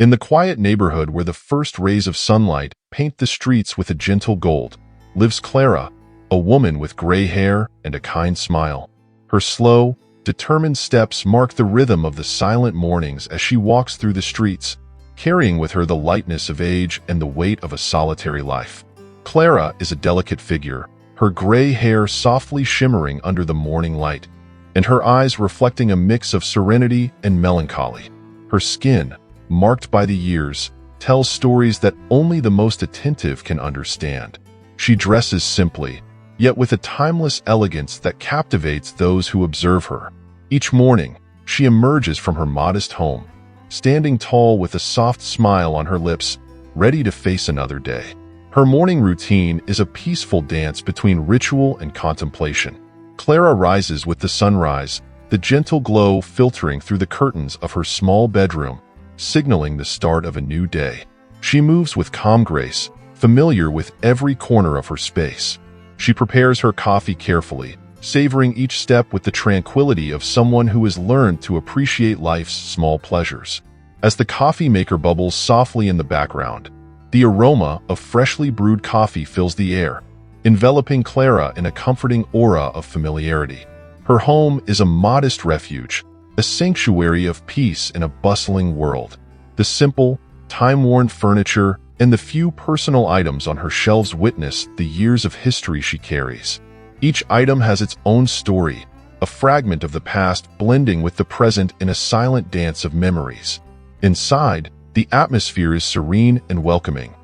In the quiet neighborhood where the first rays of sunlight paint the streets with a gentle gold, lives Clara, a woman with gray hair and a kind smile. Her slow, determined steps mark the rhythm of the silent mornings as she walks through the streets, carrying with her the lightness of age and the weight of a solitary life. Clara is a delicate figure, her gray hair softly shimmering under the morning light, and her eyes reflecting a mix of serenity and melancholy. Her skin, marked by the years, tells stories that only the most attentive can understand. She dresses simply, yet with a timeless elegance that captivates those who observe her. Each morning, she emerges from her modest home, standing tall with a soft smile on her lips, ready to face another day. Her morning routine is a peaceful dance between ritual and contemplation. Clara rises with the sunrise, the gentle glow filtering through the curtains of her small bedroom, signaling the start of a new day. She moves with calm grace, familiar with every corner of her space. She prepares her coffee carefully, savoring each step with the tranquility of someone who has learned to appreciate life's small pleasures. As the coffee maker bubbles softly in the background, the aroma of freshly brewed coffee fills the air, enveloping Clara in a comforting aura of familiarity. Her home is a modest refuge, a sanctuary of peace in a bustling world. The simple, time-worn furniture and the few personal items on her shelves witness the years of history she carries. Each item has its own story, a fragment of the past blending with the present in a silent dance of memories. Inside, the atmosphere is serene and welcoming,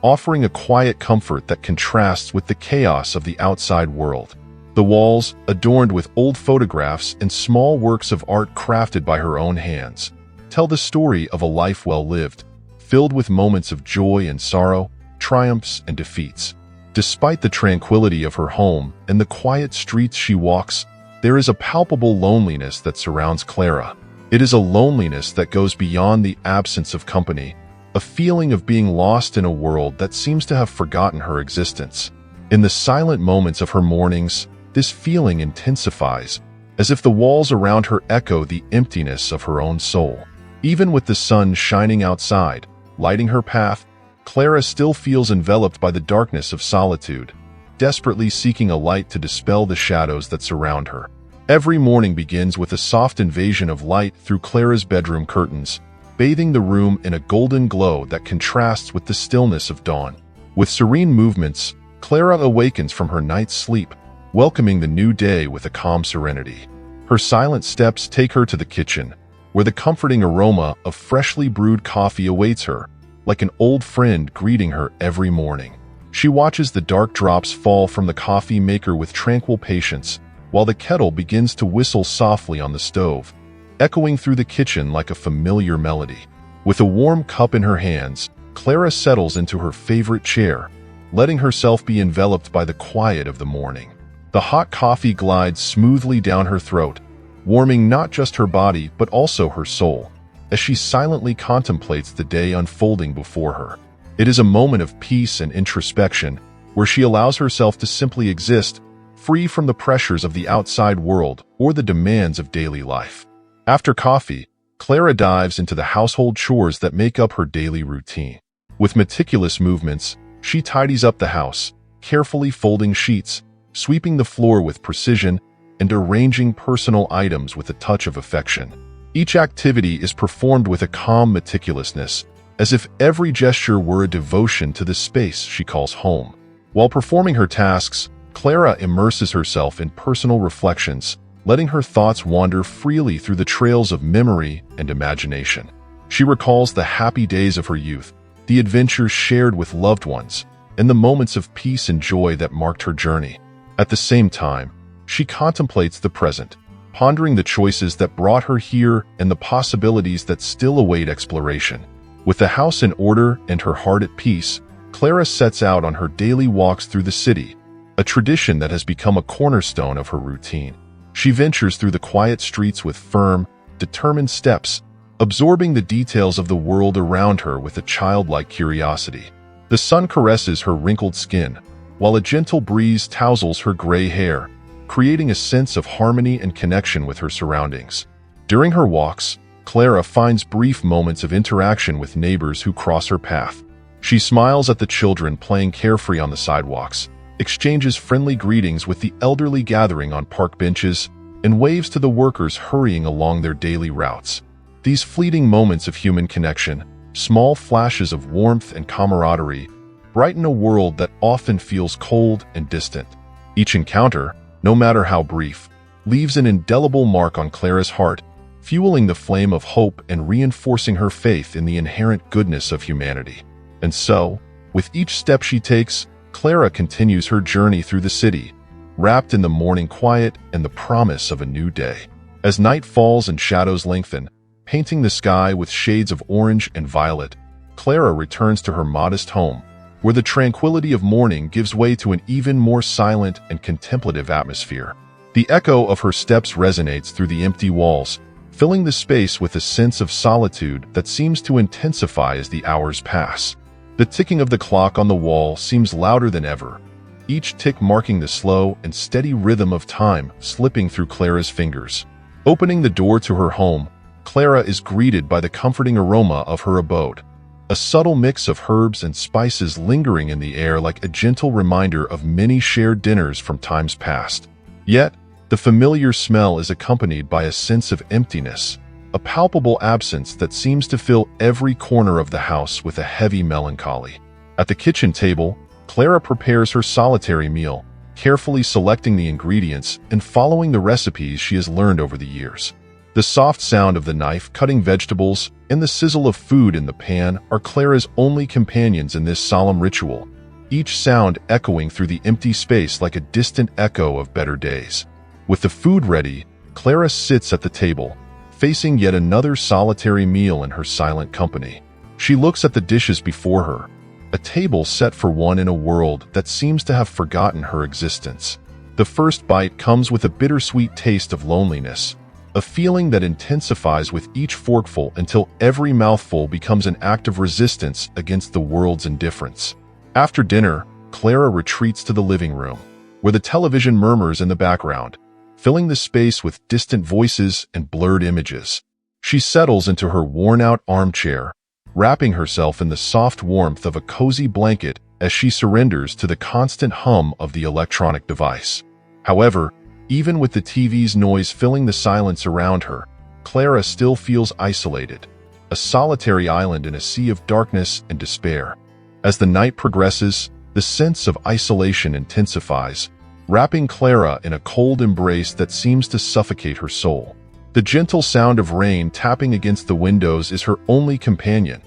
offering a quiet comfort that contrasts with the chaos of the outside world. The walls, adorned with old photographs and small works of art crafted by her own hands, tell the story of a life well lived, filled with moments of joy and sorrow, triumphs and defeats. Despite the tranquility of her home and the quiet streets she walks, there is a palpable loneliness that surrounds Clara. It is a loneliness that goes beyond the absence of company, a feeling of being lost in a world that seems to have forgotten her existence. In the silent moments of her mornings, this feeling intensifies, as if the walls around her echo the emptiness of her own soul. Even with the sun shining outside, lighting her path, Clara still feels enveloped by the darkness of solitude, desperately seeking a light to dispel the shadows that surround her. Every morning begins with a soft invasion of light through Clara's bedroom curtains, bathing the room in a golden glow that contrasts with the stillness of dawn. With serene movements, Clara awakens from her night's sleep, welcoming the new day with a calm serenity. Her silent steps take her to the kitchen, where the comforting aroma of freshly brewed coffee awaits her, like an old friend greeting her every morning. She watches the dark drops fall from the coffee maker with tranquil patience, while the kettle begins to whistle softly on the stove, echoing through the kitchen like a familiar melody. With a warm cup in her hands, Clara settles into her favorite chair, letting herself be enveloped by the quiet of the morning. The hot coffee glides smoothly down her throat, warming not just her body but also her soul, as she silently contemplates the day unfolding before her. It is a moment of peace and introspection, where she allows herself to simply exist, free from the pressures of the outside world or the demands of daily life. After coffee, Clara dives into the household chores that make up her daily routine. With meticulous movements, she tidies up the house, carefully folding sheets, sweeping the floor with precision, and arranging personal items with a touch of affection. Each activity is performed with a calm meticulousness, as if every gesture were a devotion to the space she calls home. While performing her tasks, Clara immerses herself in personal reflections, letting her thoughts wander freely through the trails of memory and imagination. She recalls the happy days of her youth, the adventures shared with loved ones, and the moments of peace and joy that marked her journey. At the same time, she contemplates the present, pondering the choices that brought her here and the possibilities that still await exploration. With the house in order and her heart at peace, Clara sets out on her daily walks through the city, a tradition that has become a cornerstone of her routine. She ventures through the quiet streets with firm, determined steps, absorbing the details of the world around her with a childlike curiosity. The sun caresses her wrinkled skin, while a gentle breeze tousles her gray hair, creating a sense of harmony and connection with her surroundings. During her walks, Clara finds brief moments of interaction with neighbors who cross her path. She smiles at the children playing carefree on the sidewalks, exchanges friendly greetings with the elderly gathering on park benches, and waves to the workers hurrying along their daily routes. These fleeting moments of human connection, small flashes of warmth and camaraderie, brighten a world that often feels cold and distant. Each encounter, no matter how brief, leaves an indelible mark on Clara's heart, fueling the flame of hope and reinforcing her faith in the inherent goodness of humanity. And so, with each step she takes, Clara continues her journey through the city, wrapped in the morning quiet and the promise of a new day. As night falls and shadows lengthen, painting the sky with shades of orange and violet, Clara returns to her modest home, where the tranquility of morning gives way to an even more silent and contemplative atmosphere. The echo of her steps resonates through the empty walls, filling the space with a sense of solitude that seems to intensify as the hours pass. The ticking of the clock on the wall seems louder than ever, each tick marking the slow and steady rhythm of time slipping through Clara's fingers. Opening the door to her home, Clara is greeted by the comforting aroma of her abode, a subtle mix of herbs and spices lingering in the air like a gentle reminder of many shared dinners from times past. Yet, the familiar smell is accompanied by a sense of emptiness, a palpable absence that seems to fill every corner of the house with a heavy melancholy. At the kitchen table, Clara prepares her solitary meal, carefully selecting the ingredients and following the recipes she has learned over the years. The soft sound of the knife cutting vegetables and the sizzle of food in the pan are Clara's only companions in this solemn ritual, each sound echoing through the empty space like a distant echo of better days. With the food ready, Clara sits at the table, facing yet another solitary meal in her silent company. She looks at the dishes before her, a table set for one in a world that seems to have forgotten her existence. The first bite comes with a bittersweet taste of loneliness, a feeling that intensifies with each forkful until every mouthful becomes an act of resistance against the world's indifference. After dinner, Clara retreats to the living room, where the television murmurs in the background, filling the space with distant voices and blurred images. She settles into her worn-out armchair, wrapping herself in the soft warmth of a cozy blanket as she surrenders to the constant hum of the electronic device. However, even with the TV's noise filling the silence around her, Clara still feels isolated, a solitary island in a sea of darkness and despair. As the night progresses, the sense of isolation intensifies, wrapping Clara in a cold embrace that seems to suffocate her soul. The gentle sound of rain tapping against the windows is her only companion,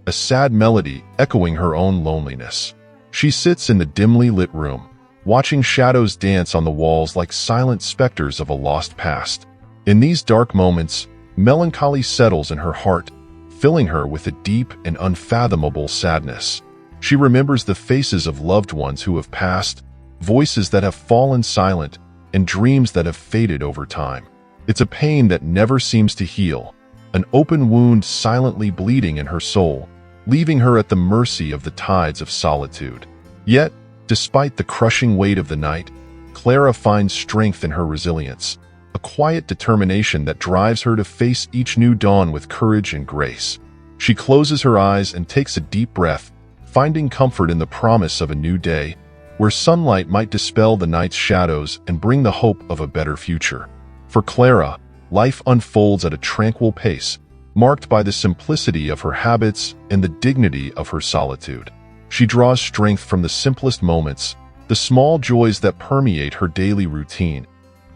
a sad melody echoing her own loneliness. She sits in the dimly lit room, watching shadows dance on the walls like silent specters of a lost past. In these dark moments, melancholy settles in her heart, filling her with a deep and unfathomable sadness. She remembers the faces of loved ones who have passed, voices that have fallen silent, and dreams that have faded over time. It's a pain that never seems to heal, an open wound silently bleeding in her soul, leaving her at the mercy of the tides of solitude. Yet, despite the crushing weight of the night, Clara finds strength in her resilience, a quiet determination that drives her to face each new dawn with courage and grace. She closes her eyes and takes a deep breath, finding comfort in the promise of a new day, where sunlight might dispel the night's shadows and bring the hope of a better future. For Clara, life unfolds at a tranquil pace, marked by the simplicity of her habits and the dignity of her solitude. She draws strength from the simplest moments, the small joys that permeate her daily routine,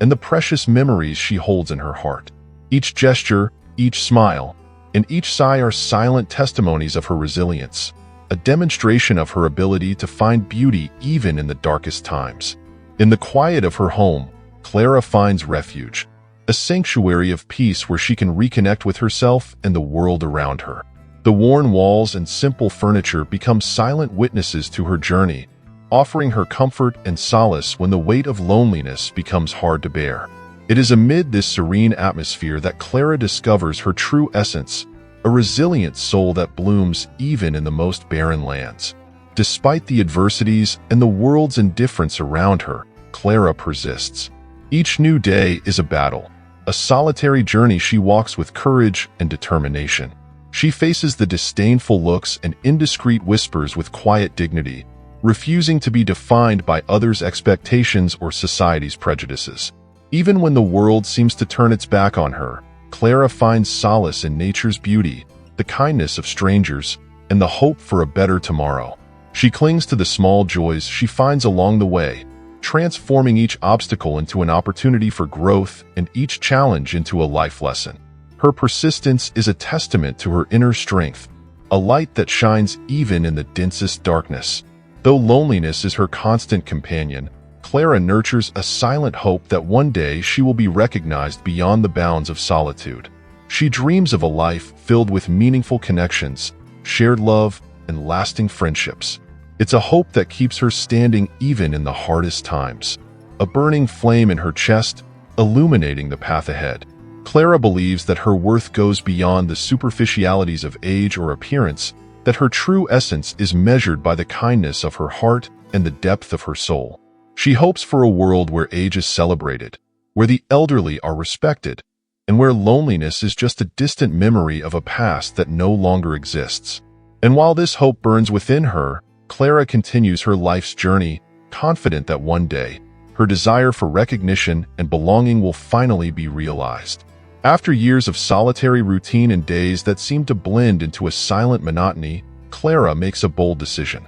and the precious memories she holds in her heart. Each gesture, each smile, and each sigh are silent testimonies of her resilience, a demonstration of her ability to find beauty even in the darkest times. In the quiet of her home, Clara finds refuge, a sanctuary of peace where she can reconnect with herself and the world around her. The worn walls and simple furniture become silent witnesses to her journey, offering her comfort and solace when the weight of loneliness becomes hard to bear. It is amid this serene atmosphere that Clara discovers her true essence, a resilient soul that blooms even in the most barren lands. Despite the adversities and the world's indifference around her, Clara persists. Each new day is a battle, A solitary journey she walks with courage and determination. She faces the disdainful looks and indiscreet whispers with quiet dignity, refusing to be defined by others' expectations or society's prejudices. Even when the world seems to turn its back on her, Clara finds solace in nature's beauty, the kindness of strangers, and the hope for a better tomorrow. She clings to the small joys she finds along the way, transforming each obstacle into an opportunity for growth and each challenge into a life lesson. Her persistence is a testament to her inner strength, a light that shines even in the densest darkness. Though loneliness is her constant companion, Clara nurtures a silent hope that one day she will be recognized beyond the bounds of solitude. She dreams of a life filled with meaningful connections, shared love, and lasting friendships. It's a hope that keeps her standing even in the hardest times, a burning flame in her chest, illuminating the path ahead. Clara believes that her worth goes beyond the superficialities of age or appearance, that her true essence is measured by the kindness of her heart and the depth of her soul. She hopes for a world where age is celebrated, where the elderly are respected, and where loneliness is just a distant memory of a past that no longer exists. And while this hope burns within her, Clara continues her life's journey, confident that one day, her desire for recognition and belonging will finally be realized. After years of solitary routine and days that seem to blend into a silent monotony, Clara makes a bold decision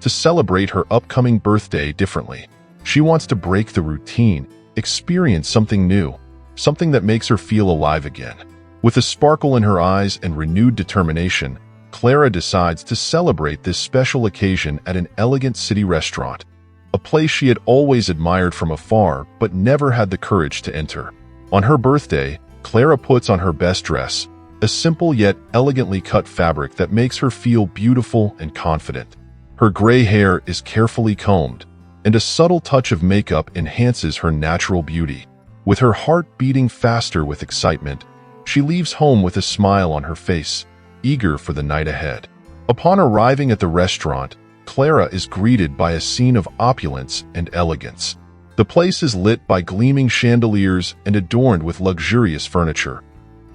to celebrate her upcoming birthday differently. She wants to break the routine, experience something new, something that makes her feel alive again. With a sparkle in her eyes and renewed determination, Clara decides to celebrate this special occasion at an elegant city restaurant, a place she had always admired from afar but never had the courage to enter. On her birthday, Clara puts on her best dress, a simple yet elegantly cut fabric that makes her feel beautiful and confident. Her gray hair is carefully combed, and a subtle touch of makeup enhances her natural beauty. With her heart beating faster with excitement, she leaves home with a smile on her face, eager for the night ahead. Upon arriving at the restaurant, Clara is greeted by a scene of opulence and elegance. The place is lit by gleaming chandeliers and adorned with luxurious furniture,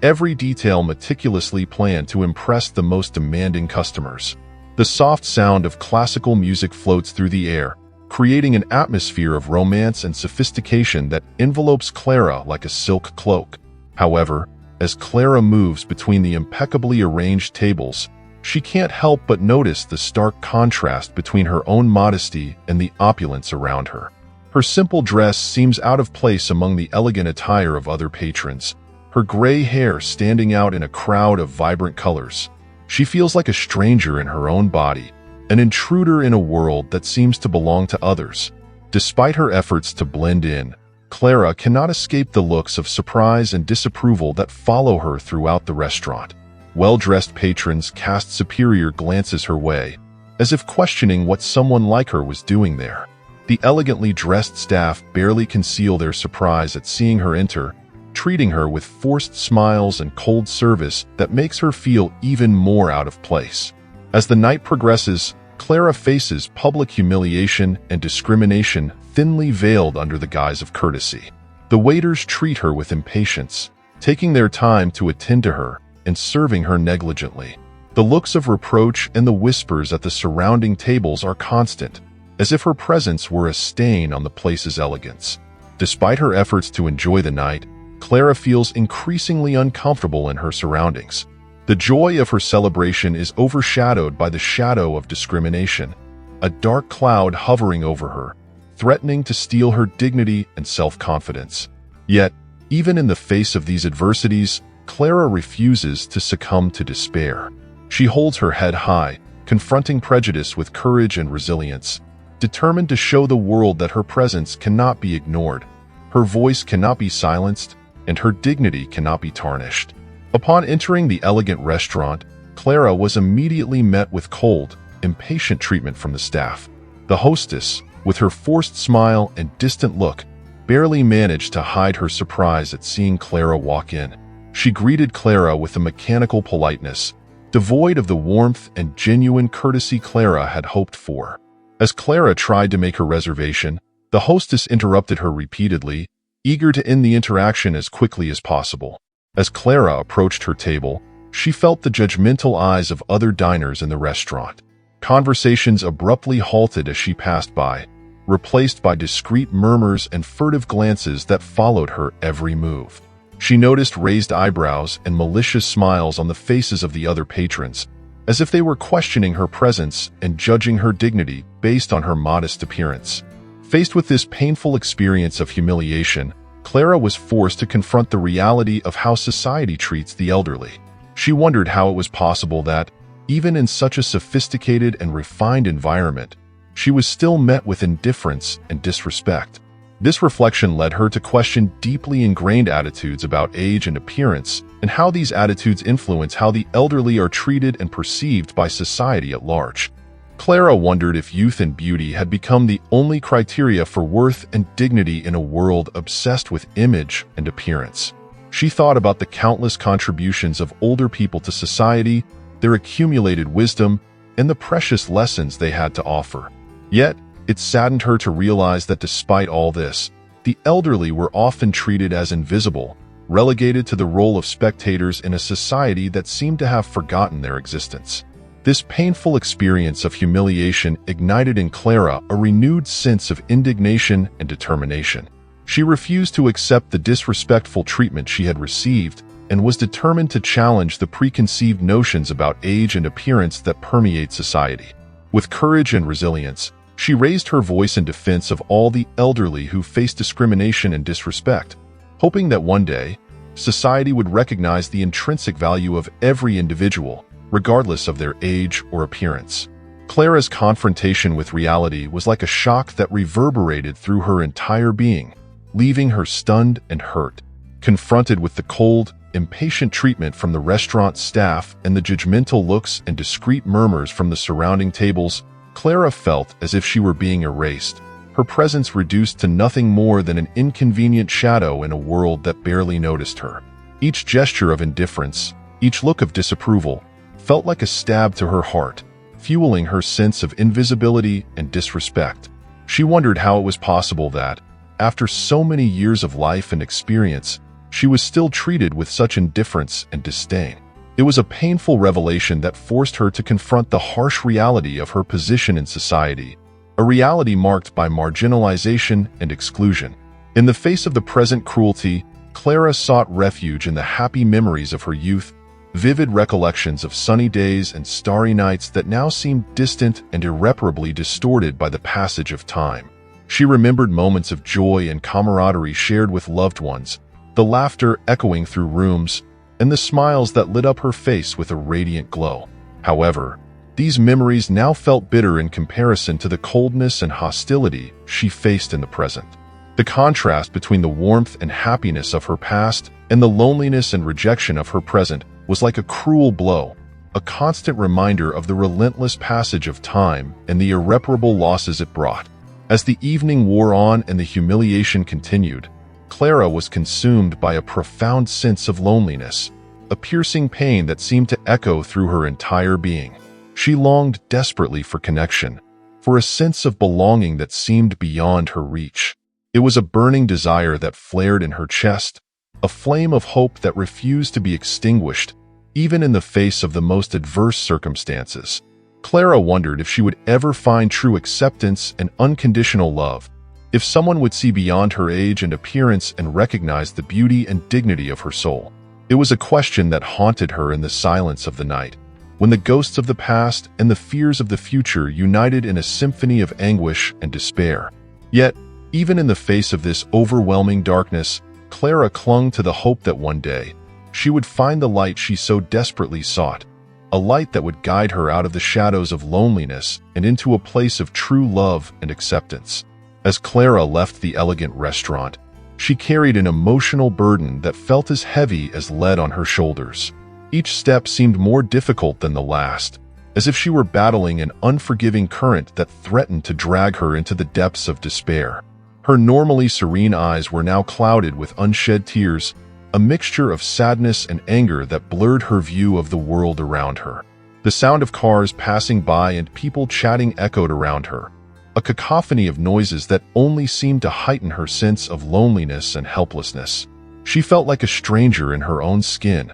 every detail meticulously planned to impress the most demanding customers. The soft sound of classical music floats through the air, creating an atmosphere of romance and sophistication that envelopes Clara like a silk cloak. However, as Clara moves between the impeccably arranged tables, she can't help but notice the stark contrast between her own modesty and the opulence around her. Her simple dress seems out of place among the elegant attire of other patrons, her gray hair standing out in a crowd of vibrant colors. She feels like a stranger in her own body, an intruder in a world that seems to belong to others. Despite her efforts to blend in, Clara cannot escape the looks of surprise and disapproval that follow her throughout the restaurant. Well-dressed patrons cast superior glances her way, as if questioning what someone like her was doing there. The elegantly dressed staff barely conceal their surprise at seeing her enter, treating her with forced smiles and cold service that makes her feel even more out of place. As the night progresses, Clara faces public humiliation and discrimination thinly veiled under the guise of courtesy. The waiters treat her with impatience, taking their time to attend to her and serving her negligently. The looks of reproach and the whispers at the surrounding tables are constant, as if her presence were a stain on the place's elegance. Despite her efforts to enjoy the night, Clara feels increasingly uncomfortable in her surroundings. The joy of her celebration is overshadowed by the shadow of discrimination, a dark cloud hovering over her, threatening to steal her dignity and self-confidence. Yet, even in the face of these adversities, Clara refuses to succumb to despair. She holds her head high, confronting prejudice with courage and resilience, determined to show the world that her presence cannot be ignored, her voice cannot be silenced, and her dignity cannot be tarnished. Upon entering the elegant restaurant, Clara was immediately met with cold, impatient treatment from the staff. The hostess, with her forced smile and distant look, barely managed to hide her surprise at seeing Clara walk in. She greeted Clara with a mechanical politeness, devoid of the warmth and genuine courtesy Clara had hoped for. As Clara tried to make her reservation, the hostess interrupted her repeatedly, eager to end the interaction as quickly as possible. As Clara approached her table, she felt the judgmental eyes of other diners in the restaurant. Conversations abruptly halted as she passed by, replaced by discreet murmurs and furtive glances that followed her every move. She noticed raised eyebrows and malicious smiles on the faces of the other patrons, as if they were questioning her presence and judging her dignity based on her modest appearance. Faced with this painful experience of humiliation, Clara was forced to confront the reality of how society treats the elderly. She wondered how it was possible that, even in such a sophisticated and refined environment, she was still met with indifference and disrespect. This reflection led her to question deeply ingrained attitudes about age and appearance, and how these attitudes influence how the elderly are treated and perceived by society at large. Clara wondered if youth and beauty had become the only criteria for worth and dignity in a world obsessed with image and appearance. She thought about the countless contributions of older people to society, their accumulated wisdom, and the precious lessons they had to offer. Yet, it saddened her to realize that despite all this, the elderly were often treated as invisible, relegated to the role of spectators in a society that seemed to have forgotten their existence. This painful experience of humiliation ignited in Clara a renewed sense of indignation and determination. She refused to accept the disrespectful treatment she had received and was determined to challenge the preconceived notions about age and appearance that permeate society. With courage and resilience, she raised her voice in defense of all the elderly who face discrimination and disrespect, hoping that one day, society would recognize the intrinsic value of every individual, regardless of their age or appearance. Clara's confrontation with reality was like a shock that reverberated through her entire being, leaving her stunned and hurt. Confronted with the cold, impatient treatment from the restaurant staff and the judgmental looks and discreet murmurs from the surrounding tables, Clara felt as if she were being erased, her presence reduced to nothing more than an inconvenient shadow in a world that barely noticed her. Each gesture of indifference, each look of disapproval, felt like a stab to her heart, fueling her sense of invisibility and disrespect. She wondered how it was possible that, after so many years of life and experience, she was still treated with such indifference and disdain. It was a painful revelation that forced her to confront the harsh reality of her position in society, a reality marked by marginalization and exclusion. In the face of the present cruelty, Clara sought refuge in the happy memories of her youth, vivid recollections of sunny days and starry nights that now seemed distant and irreparably distorted by the passage of time. She remembered moments of joy and camaraderie shared with loved ones, the laughter echoing through rooms, and the smiles that lit up her face with a radiant glow. However, these memories now felt bitter in comparison to the coldness and hostility she faced in the present. The contrast between the warmth and happiness of her past and the loneliness and rejection of her present was like a cruel blow, a constant reminder of the relentless passage of time and the irreparable losses it brought. As the evening wore on and the humiliation continued, Clara was consumed by a profound sense of loneliness, a piercing pain that seemed to echo through her entire being. She longed desperately for connection, for a sense of belonging that seemed beyond her reach. It was a burning desire that flared in her chest, a flame of hope that refused to be extinguished, even in the face of the most adverse circumstances. Clara wondered if she would ever find true acceptance and unconditional love, if someone would see beyond her age and appearance and recognize the beauty and dignity of her soul. It was a question that haunted her in the silence of the night, when the ghosts of the past and the fears of the future united in a symphony of anguish and despair. Yet, even in the face of this overwhelming darkness, Clara clung to the hope that one day, she would find the light she so desperately sought, a light that would guide her out of the shadows of loneliness and into a place of true love and acceptance. As Clara left the elegant restaurant, she carried an emotional burden that felt as heavy as lead on her shoulders. Each step seemed more difficult than the last, as if she were battling an unforgiving current that threatened to drag her into the depths of despair. Her normally serene eyes were now clouded with unshed tears, a mixture of sadness and anger that blurred her view of the world around her. The sound of cars passing by and people chatting echoed around her, a cacophony of noises that only seemed to heighten her sense of loneliness and helplessness. She felt like a stranger in her own skin,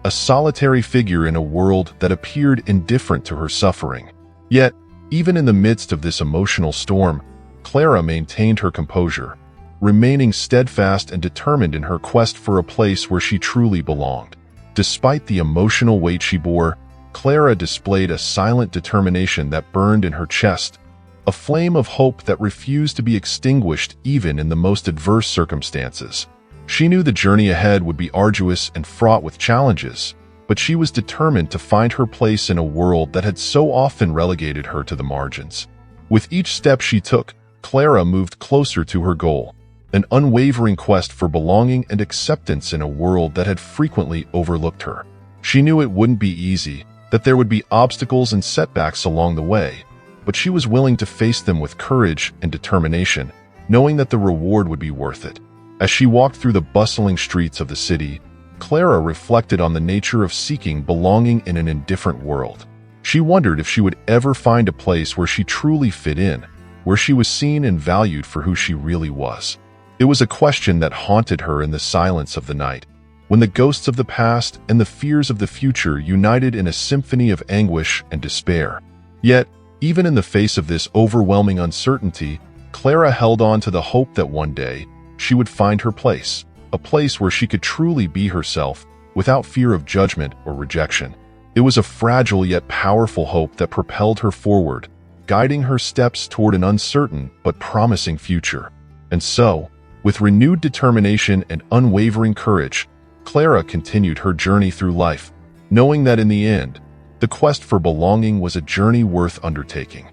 a solitary figure in a world that appeared indifferent to her suffering. Yet, even in the midst of this emotional storm, Clara maintained her composure, remaining steadfast and determined in her quest for a place where she truly belonged. Despite the emotional weight she bore, Clara displayed a silent determination that burned in her chest, a flame of hope that refused to be extinguished even in the most adverse circumstances. She knew the journey ahead would be arduous and fraught with challenges, but she was determined to find her place in a world that had so often relegated her to the margins. With each step she took, Clara moved closer to her goal, an unwavering quest for belonging and acceptance in a world that had frequently overlooked her. She knew it wouldn't be easy, that there would be obstacles and setbacks along the way, but she was willing to face them with courage and determination, knowing that the reward would be worth it. As she walked through the bustling streets of the city, Clara reflected on the nature of seeking belonging in an indifferent world. She wondered if she would ever find a place where she truly fit in, where she was seen and valued for who she really was. It was a question that haunted her in the silence of the night, when the ghosts of the past and the fears of the future united in a symphony of anguish and despair. Yet, even in the face of this overwhelming uncertainty, Clara held on to the hope that one day she would find her place, a place where she could truly be herself without fear of judgment or rejection. It was a fragile yet powerful hope that propelled her forward, guiding her steps toward an uncertain but promising future. And so, with renewed determination and unwavering courage, Clara continued her journey through life, knowing that in the end, the quest for belonging was a journey worth undertaking.